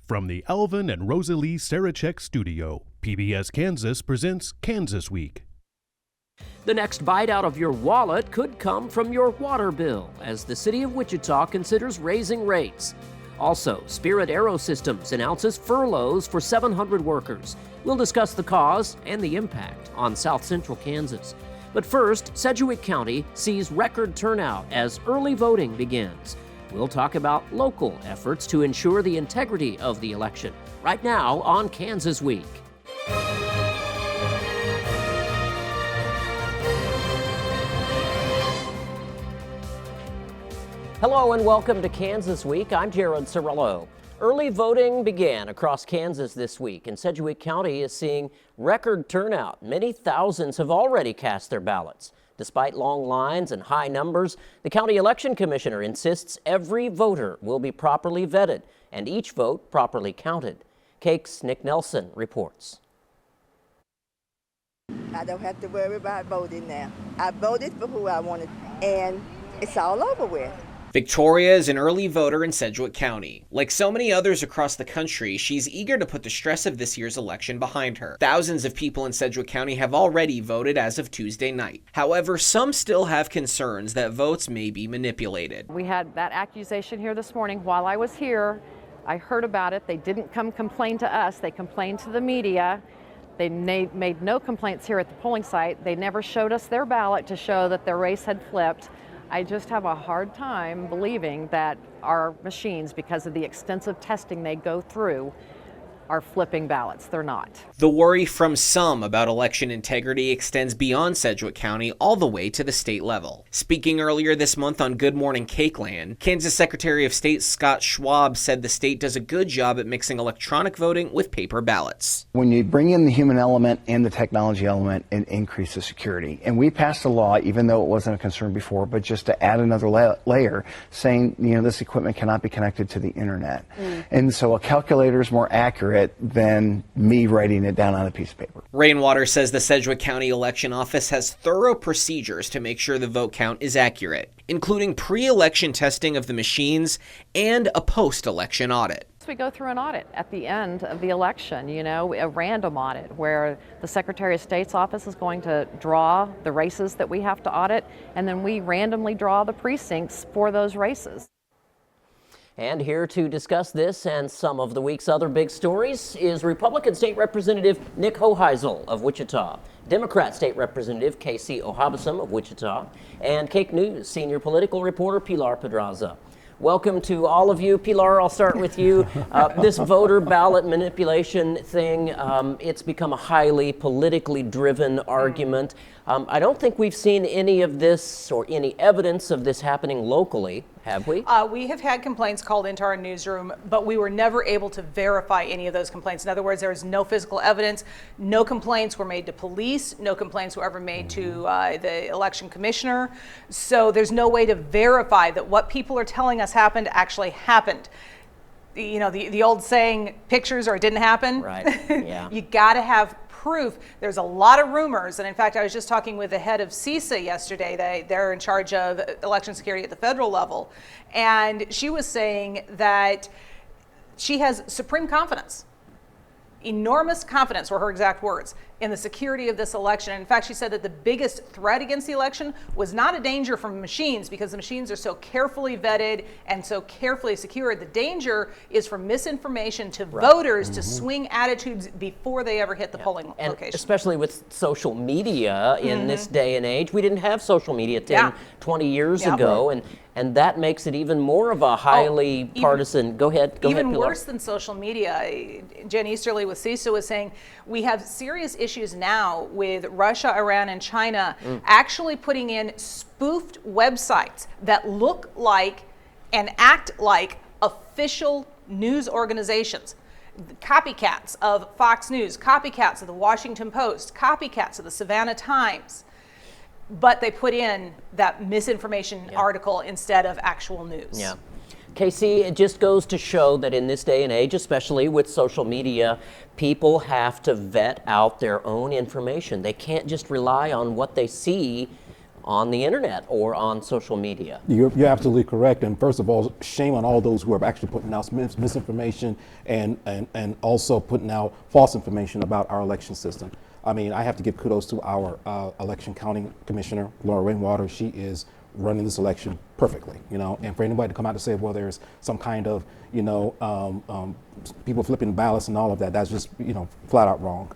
From the Alvin and Rosalie Sarachek studio, PBS Kansas presents Kansas Week. The next bite out of your wallet could come from your water bill as the city of Wichita considers raising rates. Also, Spirit Aerosystems announces furloughs for 700 workers. We'll discuss the cause and the impact on South Central Kansas. But first, Sedgwick County sees record turnout as early voting begins. We'll talk about local efforts to ensure the integrity of the election right now on Kansas Week. Hello and welcome to Kansas Week. I'm Jared Cerullo. Early voting began across Kansas this week, and Sedgwick County is seeing record turnout. Many thousands have already cast their ballots. Despite long lines and high numbers, the county election commissioner insists every voter will be properly vetted and each vote properly counted. Cake's Nick Nelson reports. I don't have to worry about voting now. I voted for who I wanted, and it's all over with. Victoria is an early voter in Sedgwick County. Like so many others across the country, she's eager to put the stress of this year's election behind her. Thousands of people in Sedgwick County have already voted as of Tuesday night. However, some still have concerns that votes may be manipulated. We had that accusation here this morning. While I was here, I heard about it. They didn't come complain to us. They complained to the media. They made no complaints here at the polling site. They never showed us their ballot to show that their race had flipped. I just have a hard time believing that our machines, because of the extensive testing they go through, are flipping ballots. They're not. The worry from some about election integrity extends beyond Sedgwick County all the way to the state level. Speaking earlier this month on Good Morning Cakeland, Kansas Secretary of State Scott Schwab said the state does a good job at mixing electronic voting with paper ballots. When you bring in the human element and the technology element, it increases security. And we passed a law, even though it wasn't a concern before, but just to add another layer saying, this equipment cannot be connected to the internet. And so a calculator is more accurate than me writing it down on a piece of paper. Rainwater says the Sedgwick County Election Office has thorough procedures to make sure the vote count is accurate, including pre-election testing of the machines and a post-election audit. We go through an audit at the end of the election, a random audit where the Secretary of State's office is going to draw the races that we have to audit, and then we randomly draw the precincts for those races. And here to discuss this and some of the week's other big stories is Republican State Representative Nick Hoheisel of Wichita, Democrat State Representative Casey Ohabisam of Wichita, and Cake News senior political reporter Pilar Pedraza. Welcome to all of you. Pilar, I'll start with you. This voter ballot manipulation thing, it's become a highly politically driven argument. I don't think we've seen any of this or any evidence of this happening locally, have we? We have had complaints called into our newsroom, but we were never able to verify any of those complaints. In other words, there is no physical evidence. No complaints were made to police. No complaints were ever made to the election commissioner. So there's no way to verify that what people are telling us happened actually happened. The old saying, pictures or it didn't happen. Right, yeah. You got to have proof. There's a lot of rumors, and in fact, I was just talking with the head of CISA yesterday. They're in charge of election security at the federal level, and she was saying that she has supreme confidence, enormous confidence were her exact words, in the security of this election. And in fact, she said that the biggest threat against the election was not a danger from machines, because the machines are so carefully vetted and so carefully secured. The danger is from misinformation to voters to swing attitudes before they ever hit the polling location. Especially with social media in this day and age. We didn't have social media 10, 20 years ago, and that makes it even more of a highly partisan. Go ahead, even Pilar. worse than social media. Jen Easterly with CISA was saying we have serious issues now with Russia, Iran, and China actually putting in spoofed websites that look like and act like official news organizations. Copycats of Fox News, copycats of the Washington Post, copycats of the Savannah Times. But they put in that misinformation article instead of actual news. Yeah. Casey, it just goes to show that in this day and age, especially with social media, people have to vet out their own information. They can't just rely on what they see on the internet or on social media. You're absolutely correct. And first of all, shame on all those who are actually putting out misinformation and also putting out false information about our election system. I mean, I have to give kudos to our election counting commissioner, Laura Rainwater. She is running this election perfectly, you know, and for anybody to come out to say, well, there's some kind of, you know, people flipping ballots and all of that, that's just, you know, flat out wrong.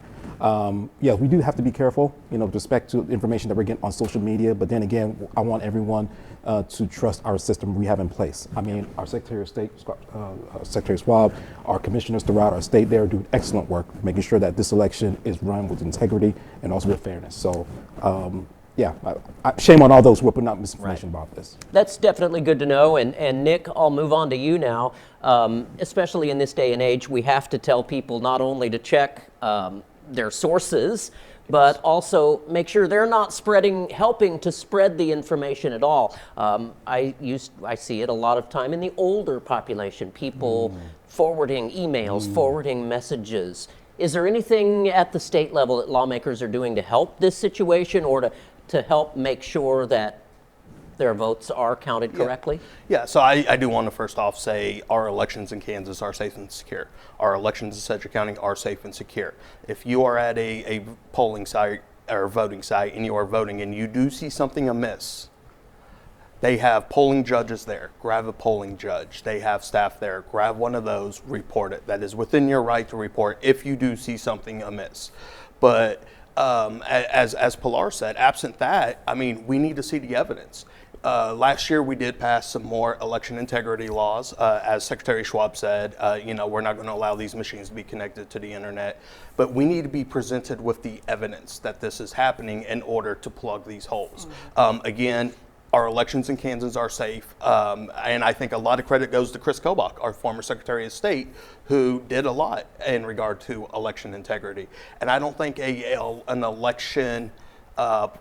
Yeah, we do have to be careful, you know, with respect to information that we're getting on social media. But then again, I want everyone to trust our system we have in place. I mean, our Secretary of State, Secretary Schwab, our commissioners throughout our state, they're doing excellent work, making sure that this election is run with integrity and also with fairness. So, yeah, shame on all those who are putting out misinformation about this. That's definitely good to know. And Nick, I'll move on to you now. Especially in this day and age, we have to tell people not only to check their sources, but also make sure they're not helping to spread the information at all. I see it a lot of time in the older population, people forwarding emails, forwarding messages. Is there anything at the state level that lawmakers are doing to help this situation or to help make sure that their votes are counted correctly? Yeah, so I do want to first off say our elections in Kansas are safe and secure. Our elections in Sedgwick County are safe and secure. If you are at a polling site or voting site and you are voting and you do see something amiss, they have polling judges there. Grab a polling judge. They have staff there. Grab one of those, report it. That is within your right to report if you do see something amiss. But as Pilar said, absent that, I mean, we need to see the evidence. Last year we did pass some more election integrity laws. As Secretary Schwab said, you know, we're not going to allow these machines to be connected to the internet, but we need to be presented with the evidence that this is happening in order to plug these holes. Again, our elections in Kansas are safe, and I think a lot of credit goes to Chris Kobach, our former Secretary of State, who did a lot in regard to election integrity. And I don't think an election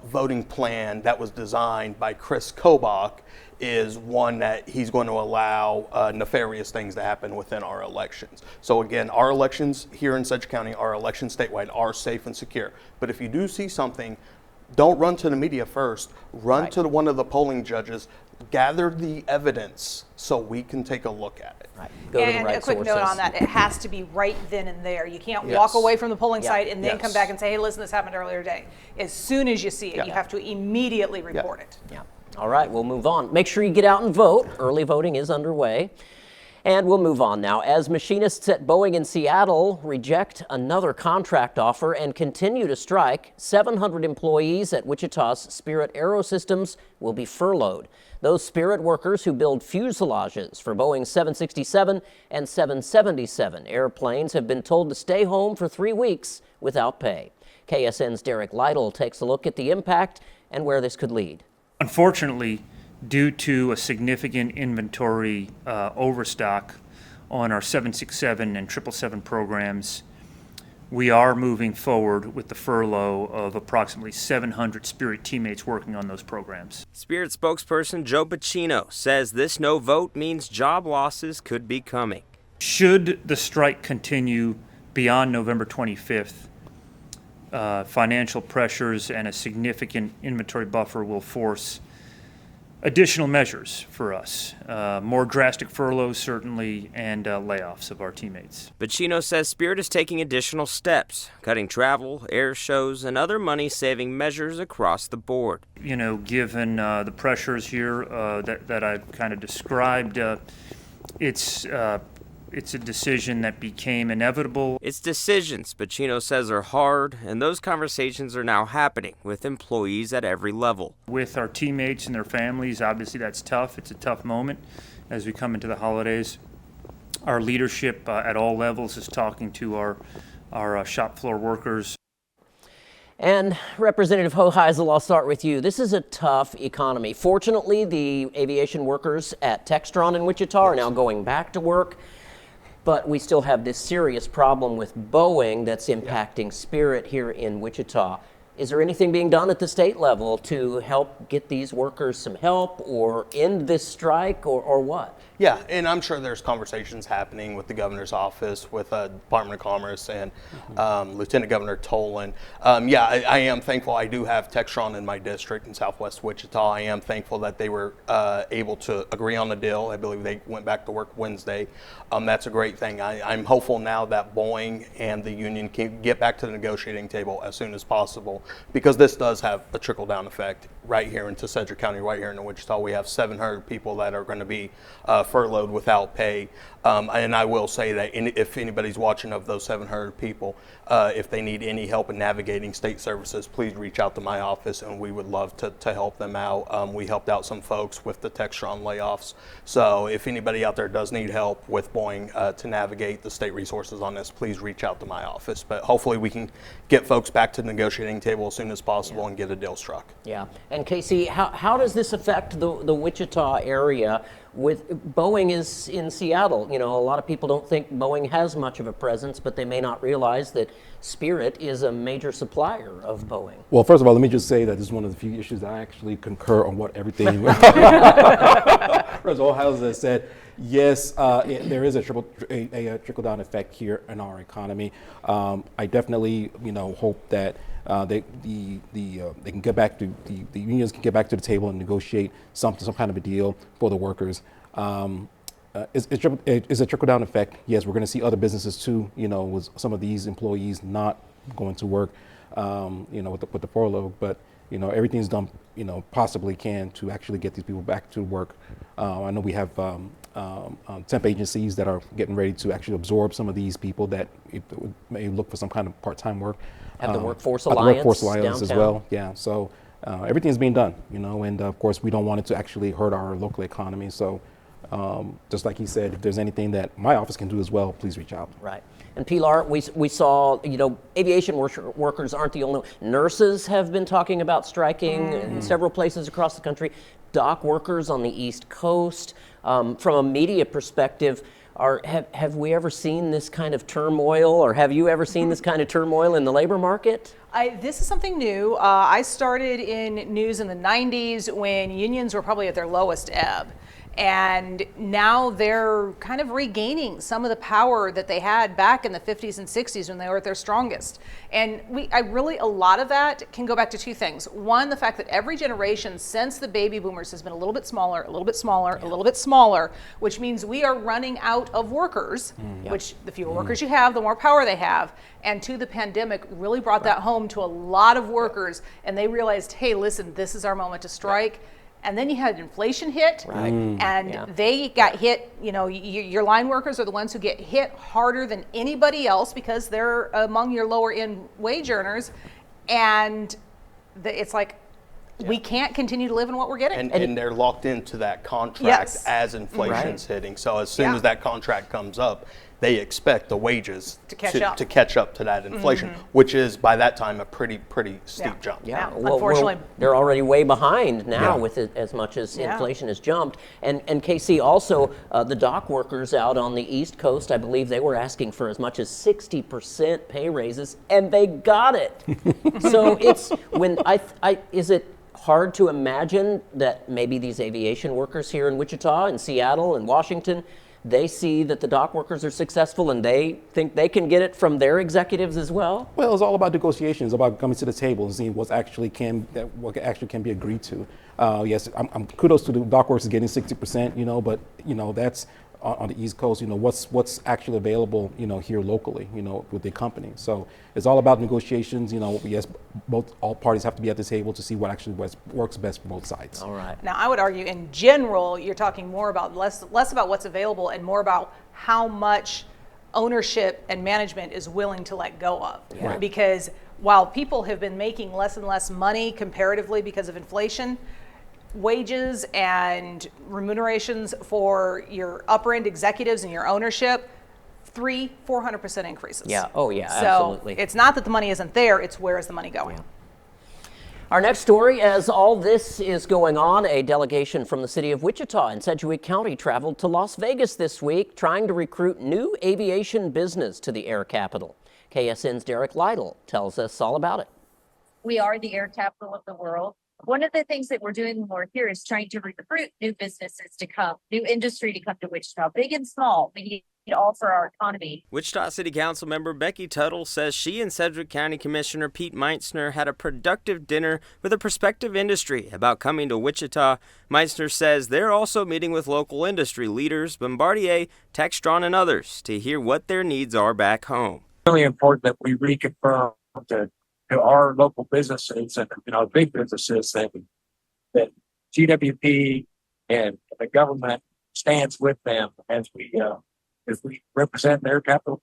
voting plan that was designed by Chris Kobach is one that he's going to allow nefarious things to happen within our elections. So again, our elections here in Sedgwick County, our elections statewide are safe and secure. But if you do see something, don't run to the media first. Run to one of the polling judges. Gather the evidence so we can take a look at it. Right. Go to the right a quick sources. note on that, it has to be right then and there. You can't walk away from the polling site and then come back and say, hey, listen, this happened earlier today. As soon as you see it, you have to immediately report it. Yeah. All right, we'll move on. Make sure you get out and vote. Early voting is underway. And we'll move on now. As machinists at Boeing in Seattle reject another contract offer and continue to strike, 700 employees at Wichita's Spirit Aerosystems will be furloughed. Those Spirit workers who build fuselages for Boeing's 767 and 777 airplanes have been told to stay home for 3 weeks without pay. KSN's Derek Lytle takes a look at the impact and where this could lead. Unfortunately, due to a significant inventory overstock on our 767 and 777 programs, we are moving forward with the furlough of approximately 700 Spirit teammates working on those programs. Spirit spokesperson Joe Bacino says this no vote means job losses could be coming. Should the strike continue beyond November 25th, financial pressures and a significant inventory buffer will force additional measures for us, more drastic furloughs certainly, and layoffs of our teammates. Bacino says Spirit is taking additional steps, cutting travel, air shows, and other money-saving measures across the board. You know, given the pressures here that I've kind of described, it's a decision that became inevitable. It's decisions Bacino says are hard, and those conversations are now happening with employees at every level. With our teammates and their families, obviously that's tough. It's a tough moment as we come into the holidays. Our leadership at all levels is talking to our shop floor workers. And Representative Hoheisel, I'll start with you. This is a tough economy. Fortunately, the aviation workers at Textron in Wichita are now going back to work. But we still have this serious problem with Boeing that's impacting Spirit here in Wichita. Is there anything being done at the state level to help get these workers some help or end this strike or what? Yeah, and I'm sure there's conversations happening with the governor's office, with Department of Commerce, and Lieutenant Governor Tolan. I am thankful. I do have Textron in my district in Southwest Wichita. I am thankful that they were able to agree on the deal. I believe they went back to work Wednesday. That's a great thing. I'm hopeful now that Boeing and the union can get back to the negotiating table as soon as possible, because this does have a trickle-down effect right here into Sedgwick County, right here in Wichita. We have 700 people that are going to be furloughed without pay. And I will say that if anybody's watching of those 700 people, if they need any help in navigating state services, please reach out to my office and we would love to help them out. We helped out some folks with the Textron layoffs. So if anybody out there does need help with Boeing to navigate the state resources on this, please reach out to my office. But hopefully we can get folks back to the negotiating table as soon as possible and get a deal struck. Yeah. And Casey, how does this affect the Wichita area? With Boeing is in Seattle. You know, a lot of people don't think Boeing has much of a presence, but they may not realize that Spirit is a major supplier of Boeing. Well, first of all, let me just say that this is one of the few issues that I actually concur on what everything First of all, Howes has said. Yes, there is a trickle-down effect here in our economy. I definitely, hope that they can get back to the unions can get back to the table and negotiate some kind of a deal for the workers. It's a trickle-down effect. Yes, we're going to see other businesses too. With some of these employees not going to work, with the furlough, but. Everything's done, possibly can to actually get these people back to work. I know we have temp agencies that are getting ready to actually absorb some of these people that may look for some kind of part-time work. Have the Workforce Alliance downtown as well. Yeah, so everything's being done, and of course we don't want it to actually hurt our local economy. So just like he said, if there's anything that my office can do as well, please reach out. Right. And Pilar, we saw, aviation workers aren't the only. Nurses have been talking about striking in several places across the country. Dock workers on the East Coast. From a media perspective, have we ever seen this kind of turmoil, or have you ever seen this kind of turmoil in the labor market? This is something new. I started in news in the 90s when unions were probably at their lowest ebb. And now they're kind of regaining some of the power that they had back in the 50s and 60s when they were at their strongest. And a lot of that can go back to two things. One, the fact that every generation since the baby boomers has been a little bit smaller, a little bit smaller, a little bit smaller, which means we are running out of workers, which the fewer workers you have, the more power they have. And the pandemic really brought that home to a lot of workers, and they realized, hey, listen, this is our moment to strike. And then you had inflation hit, and they got hit. Your line workers are the ones who get hit harder than anybody else because they're among your lower end wage earners. And it's like, we can't continue to live in what we're getting. And they're locked into that contract as inflation's hitting. So as soon as that contract comes up, they expect the wages to catch up to that inflation, which is by that time a pretty steep jump. Yeah, unfortunately, they're already way behind now with it, as much as inflation has jumped. And KC, also the dock workers out on the East Coast, I believe they were asking for as much as 60% pay raises, and they got it. So it's is it hard to imagine that maybe these aviation workers here in Wichita and Seattle and Washington, they see that the dock workers are successful and they think they can get it from their executives as well? Well, it's all about negotiations, about coming to the table and seeing what actually can be agreed to. Yes, I'm kudos to the dock workers getting 60%, but that's on the East Coast. What's actually available, here locally, with the company. So it's all about negotiations. Yes, all parties have to be at the table to see what actually works best for both sides. All right. Now, I would argue in general, you're talking more about less about what's available and more about how much ownership and management is willing to let go of. Right. Because while people have been making less and less money comparatively because of inflation, wages and remunerations for your upper end executives and your ownership, 300-400% increases. Yeah. Oh, yeah. So absolutely. it's not that the money isn't there; it's where is the money going. Yeah. Our next story, as all this is going on, a delegation from the city of Wichita and Sedgwick County traveled to Las Vegas this week, trying to recruit new aviation business to the air capital. KSN's Derek Lytle tells us all about it. We are the air capital of the world. One of the things that we're doing more here is trying to recruit new businesses to come, new industry to come to Wichita, big and small. We need it all for our economy. Wichita City Council member Becky Tuttle says she and Sedgwick County Commissioner Pete Meitzner had a productive dinner with a prospective industry about coming to Wichita. Meitzner says they're also meeting with local industry leaders, Bombardier, Textron, and others to hear what their needs are back home. Really important that we reconfirm to our local businesses and big businesses that GWP and the government stands with them as we represent their capital.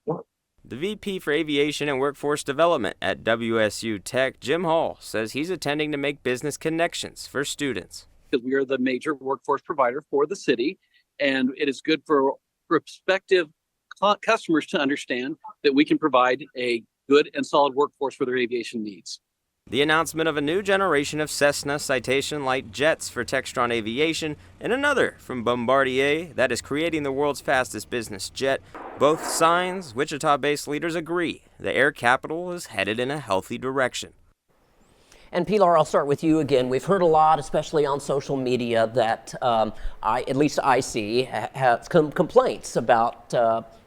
The VP for Aviation and Workforce Development at WSU Tech, Jim Hall, says he's attending to make business connections for students. Because we are the major workforce provider for the city, and it is good for prospective customers to understand that we can provide a good and solid workforce for their aviation needs. The announcement of a new generation of Cessna Citation light jets for Textron Aviation and another from Bombardier that is creating the world's fastest business jet. Both signs Wichita-based leaders agree the air capital is headed in a healthy direction. And Pilar, I'll start with you again. We've heard a lot, especially on social media, that at least I see, have complaints about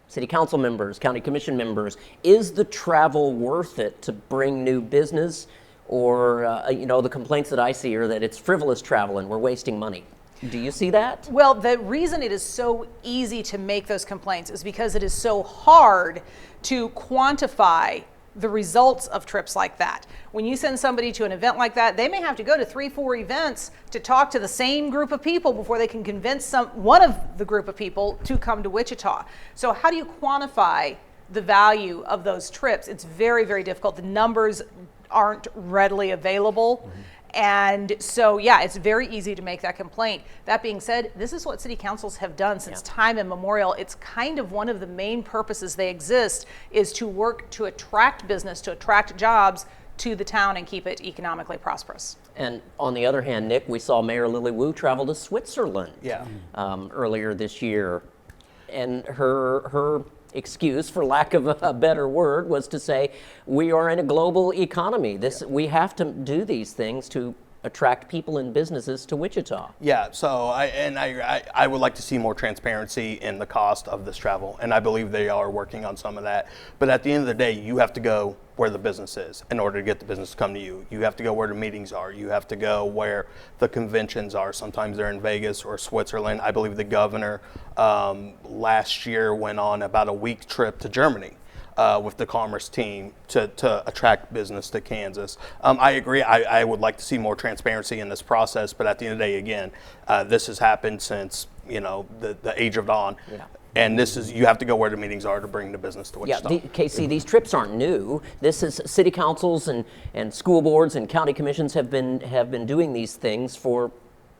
city council members, county commission members. Is the travel worth it to bring new business? Or, the complaints that I see are that it's frivolous travel and we're wasting money. Do you see that? Well, the reason it is so easy to make those complaints is because it is so hard to quantify the results of trips like that. When you send somebody to an event like that, they may have to go to 3-4 events to talk to the same group of people before they can convince one of the group of people to come to Wichita. So how do you quantify the value of those trips? It's very, very difficult. The numbers aren't readily available. Mm-hmm. And so, it's very easy to make that complaint. That being said, this is what city councils have done since time immemorial. It's kind of one of the main purposes they exist is to work to attract business, to attract jobs to the town and keep it economically prosperous. And on the other hand, Nick, we saw Mayor Lily Wu travel to Switzerland earlier this year. And her excuse, for lack of a better word, was to say we are in a global economy. We have to do these things to attract people and businesses to Wichita. Yeah, so I would like to see more transparency in the cost of this travel, and I believe they are working on some of that. But at the end of the day, you have to go where the business is in order to get the business to come to you. You have to go where the meetings are. You have to go where the conventions are. Sometimes they're in Vegas or Switzerland. I believe the governor last year went on about a week trip to Germany with the commerce team to attract business to Kansas. I agree. I would like to see more transparency in this process, but at the end of the day, again, this has happened since the age of dawn. Yeah. And you have to go where the meetings are to bring the business to Wichita. Yeah, KC, these trips aren't new. This is city councils and school boards and county commissions have been doing these things for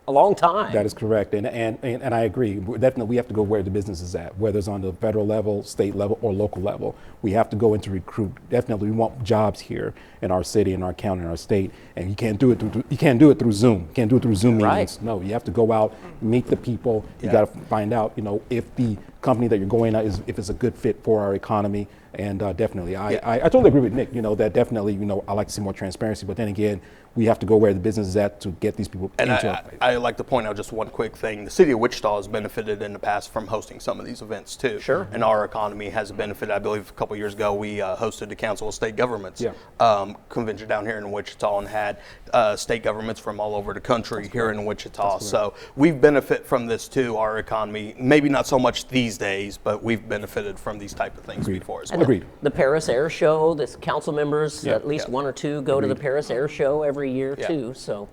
a long time. That is correct, and I agree. Definitely, we have to go where the business is at, whether it's on the federal level, state level, or local level. We have to go in to recruit. Definitely, we want jobs here in our city, in our county, in our state, and you can't do it through Zoom. You can't do it through Zoom meetings. No, you have to go out, meet the people. You got to find out, if the company that you're going at if it's a good fit for our economy. And definitely, I totally agree with Nick. That definitely, I like to see more transparency. But then again, we have to go where the business is at to get these people into our place. I like to point out just one quick thing. The city of Wichita has benefited in the past from hosting some of these events too. Sure. And our economy has benefited. I believe a couple years ago we hosted the Council of State Governments convention down here in Wichita and had state governments from all over the country here in Wichita. So we've benefited from this too. Our economy, maybe not so much these days, but we've benefited from these type of things before as well. Agreed. The Paris Air Show, this council members, at least one or two go to the Paris Air Show every year too. So,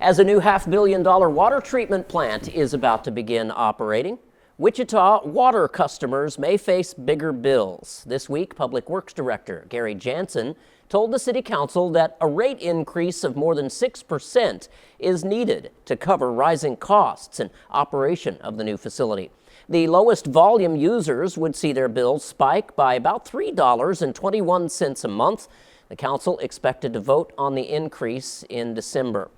as a new $500 million water treatment plant is about to begin operating, Wichita water customers may face bigger bills. This week, Public Works Director Gary Jansen told the City Council that a rate increase of more than 6% is needed to cover rising costs and operation of the new facility. The lowest volume users would see their bills spike by about $3.21 a month. The council expected to vote on the increase in December.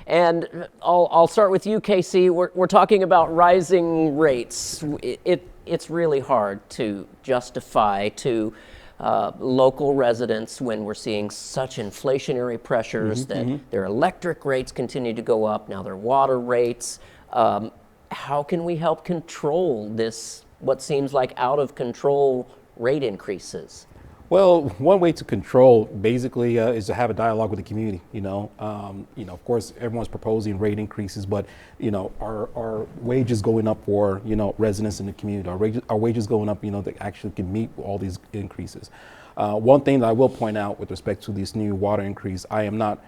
And I'll start with you, KC. We're talking about rising rates. It's really hard to justify to local residents when we're seeing such inflationary pressures that their electric rates continue to go up, now their water rates. How can we help control this, what seems like out of control rate increases? Well, one way to control basically is to have a dialogue with the community. Of course, everyone's proposing rate increases, but our wages going up for residents in the community. Our wages going up, that actually can meet all these increases. One thing that I will point out with respect to this new water increase, I am not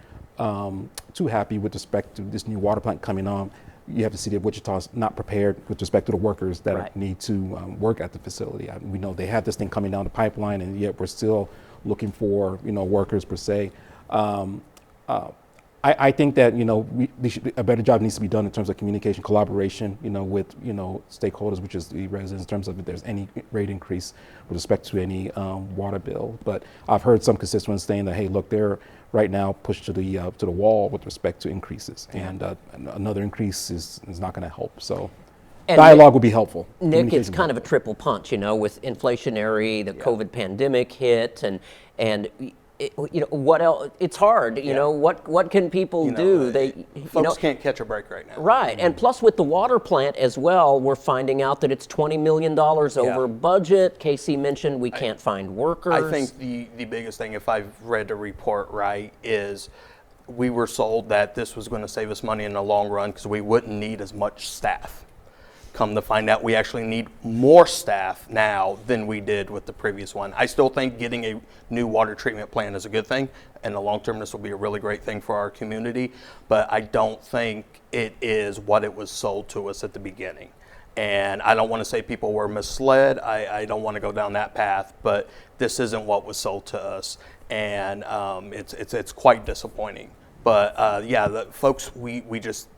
too happy with respect to this new water plant coming on. You have the city of Wichita is not prepared with respect to the workers that need to work at the facility. We know they have this thing coming down the pipeline, and yet we're still looking for workers per se. I think that a better job needs to be done in terms of communication, collaboration, with stakeholders, which is the residents, in terms of if there's any rate increase with respect to any water bill. But I've heard some constituents saying that, hey, look, they're right now pushed to the wall with respect to increases, and another increase is not going to help. So dialogue would be helpful. Nick, it's kind of a triple punch, with inflationary, the COVID pandemic hit, and what else? It's hard. What can people do? Folks can't catch a break right now. Right, and plus with the water plant as well, we're finding out that it's $20 million over budget. Casey mentioned we can't find workers. I think the biggest thing, if I've read the report right, is we were sold that this was going to save us money in the long run because we wouldn't need as much staff. Come to find out, we actually need more staff now than we did with the previous one. I still think getting a new water treatment plant is a good thing. In the long term, this will be a really great thing for our community, but I don't think it is what it was sold to us at the beginning. And I don't want to say people were misled. I don't want to go down that path, but this isn't what was sold to us, and it's quite disappointing. But the folks,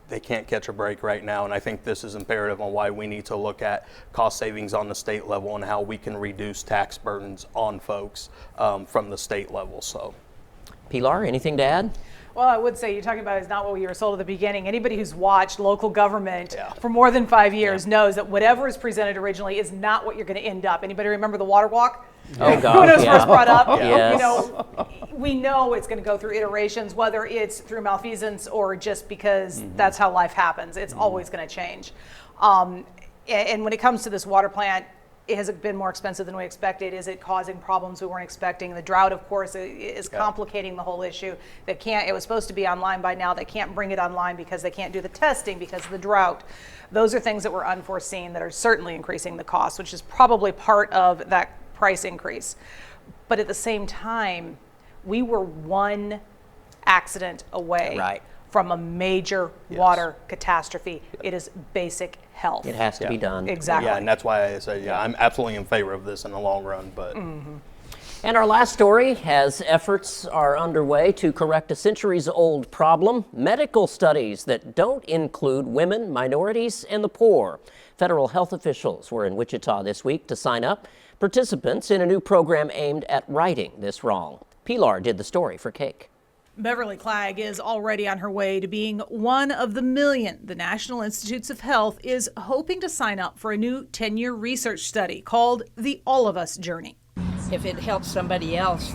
they can't catch a break right now, and I think this is imperative on why we need to look at cost savings on the state level and how we can reduce tax burdens on folks from the state level. So, Pilar, anything to add? Well, I would say you're talking about is not what we were sold at the beginning. Anybody who's watched local government for more than 5 years knows that whatever is presented originally is not what you're going to end up. Anybody remember the water walk? Oh, God. When it was first brought up, Yes. we know it's going to go through iterations, whether it's through malfeasance or just because that's how life happens. It's always going to change. And when it comes to this water plant, it has been more expensive than we expected. Is it causing problems we weren't expecting? The drought, of course, is complicating the whole issue. It was supposed to be online by now. They can't bring it online because they can't do the testing because of the drought. Those are things that were unforeseen that are certainly increasing the cost, which is probably part of that price increase. But at the same time, we were one accident away from a major water catastrophe. It is basic health. It has to be done. Exactly. Yeah, and that's why I say, I'm absolutely in favor of this in the long run. But And our last story, as efforts are underway to correct a centuries-old problem, medical studies that don't include women, minorities, and the poor. Federal health officials were in Wichita this week to sign up participants in a new program aimed at righting this wrong. Pilar did the story for Cake. Beverly Clagg is already on her way to being one of the million the National Institutes of Health is hoping to sign up for a new 10-year research study called the All of Us Journey. If it helps somebody else,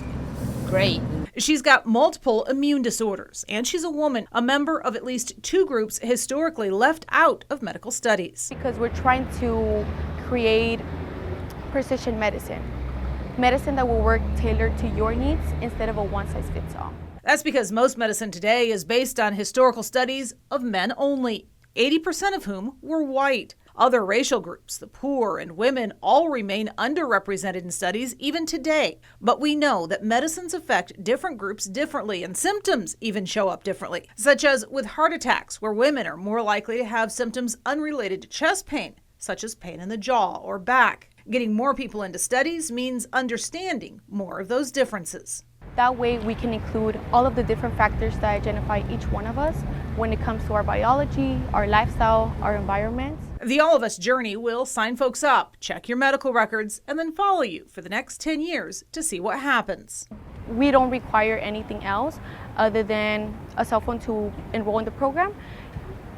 great. She's got multiple immune disorders, and she's a woman, a member of at least 2 groups historically left out of medical studies. Because we're trying to create precision medicine that will work tailored to your needs instead of a one-size-fits-all. That's because most medicine today is based on historical studies of men only, 80% of whom were white. Other racial groups, the poor and women, all remain underrepresented in studies even today. But we know that medicines affect different groups differently, and symptoms even show up differently, such as with heart attacks, where women are more likely to have symptoms unrelated to chest pain, such as pain in the jaw or back. Getting more people into studies means understanding more of those differences. That way we can include all of the different factors that identify each one of us when it comes to our biology, our lifestyle, our environment. The All of Us Journey will sign folks up, check your medical records, and then follow you for the next 10 years to see what happens. We don't require anything else other than a cell phone to enroll in the program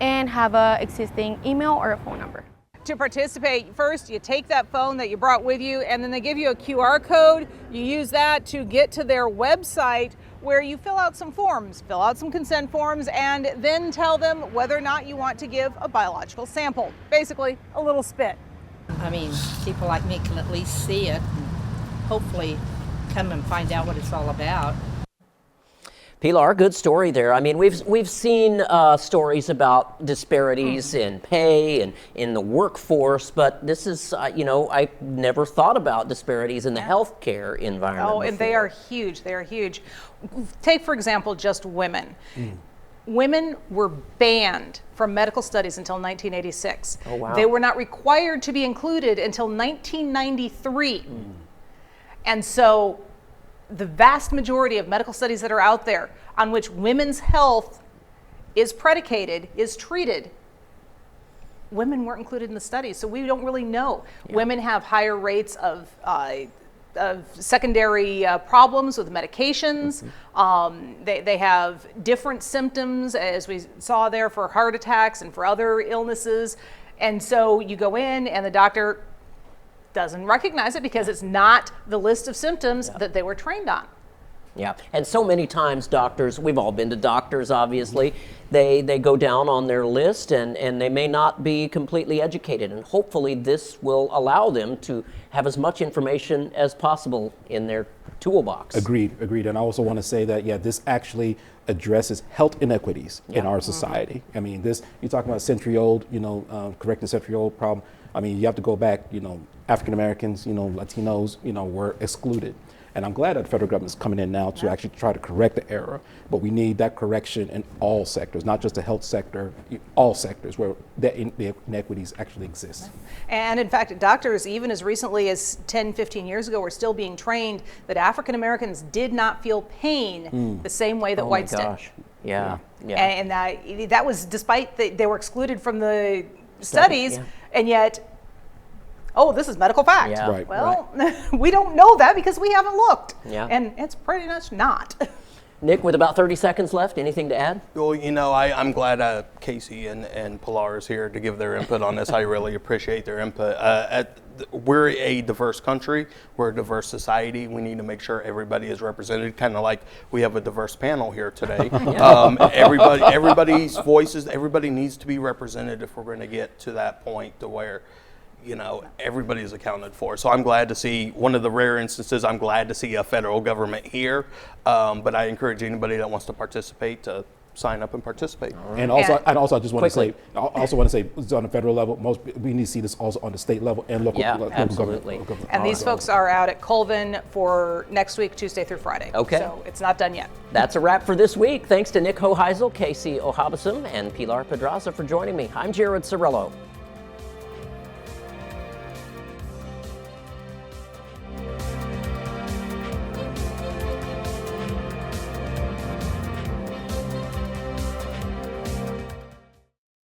and have an existing email or a phone number. To participate, first you take that phone that you brought with you, and then they give you a QR code. You use that to get to their website, where you fill out some forms, fill out some consent forms, and then tell them whether or not you want to give a biological sample. Basically, a little spit. I mean, people like me can at least see it and hopefully come and find out what it's all about. Pilar, good story there. I mean, we've seen stories about disparities in pay and in the workforce, but this is, I never thought about disparities in the healthcare environment. Oh, and they are huge. They are huge. Take, for example, just women. Women were banned from medical studies until 1986. Oh, wow. They were not required to be included until 1993. And so the vast majority of medical studies that are out there on which women's health is predicated, is treated, women weren't included in the studies, so we don't really know. Women have higher rates of secondary problems with medications. They have different symptoms, as we saw there, for heart attacks and for other illnesses. And so you go in and the doctor doesn't recognize it because it's not the list of symptoms that they were trained on. Yeah, and so many times doctors, we've all been to doctors obviously, they go down on their list and they may not be completely educated, and hopefully this will allow them to have as much information as possible in their toolbox. Agreed. And I also want to say that, this actually addresses health inequities in our society. I mean, you're talking about century-old, correcting century-old problem. I mean, you have to go back, African Americans, Latinos, were excluded. And I'm glad that the federal government is coming in now to actually try to correct the error. But we need that correction in all sectors, not just the health sector, all sectors where the inequities actually exist. And in fact, doctors, even as recently as 10, 15 years ago, were still being trained that African Americans did not feel pain the same way that whites did. Yeah. And that was despite they were excluded from the studies, and yet, this is medical fact. Yeah. Right. Well, we don't know that because we haven't looked. Yeah. And it's pretty much not. Nick, with about 30 seconds left, anything to add? Well, I'm glad Casey and Pilar is here to give their input on this. I really appreciate their input. We're a diverse country. We're a diverse society. We need to make sure everybody is represented, kind of like we have a diverse panel here today. Everybody's voices, everybody needs to be represented if we're going to get to that point to where everybody is accounted for. So I'm glad to see, one of the rare instances, I'm glad to see a federal government here. But I encourage anybody that wants to participate to sign up and participate. And also, I just want to say, on the federal level, we need to see this also on the state level and local absolutely. government. And these folks are out at Colvin for next week, Tuesday through Friday. Okay. So it's not done yet. That's a wrap for this week. Thanks to Nick Hoheisel, Casey Ohabisam, and Pilar Pedraza for joining me. I'm Jared Cerullo.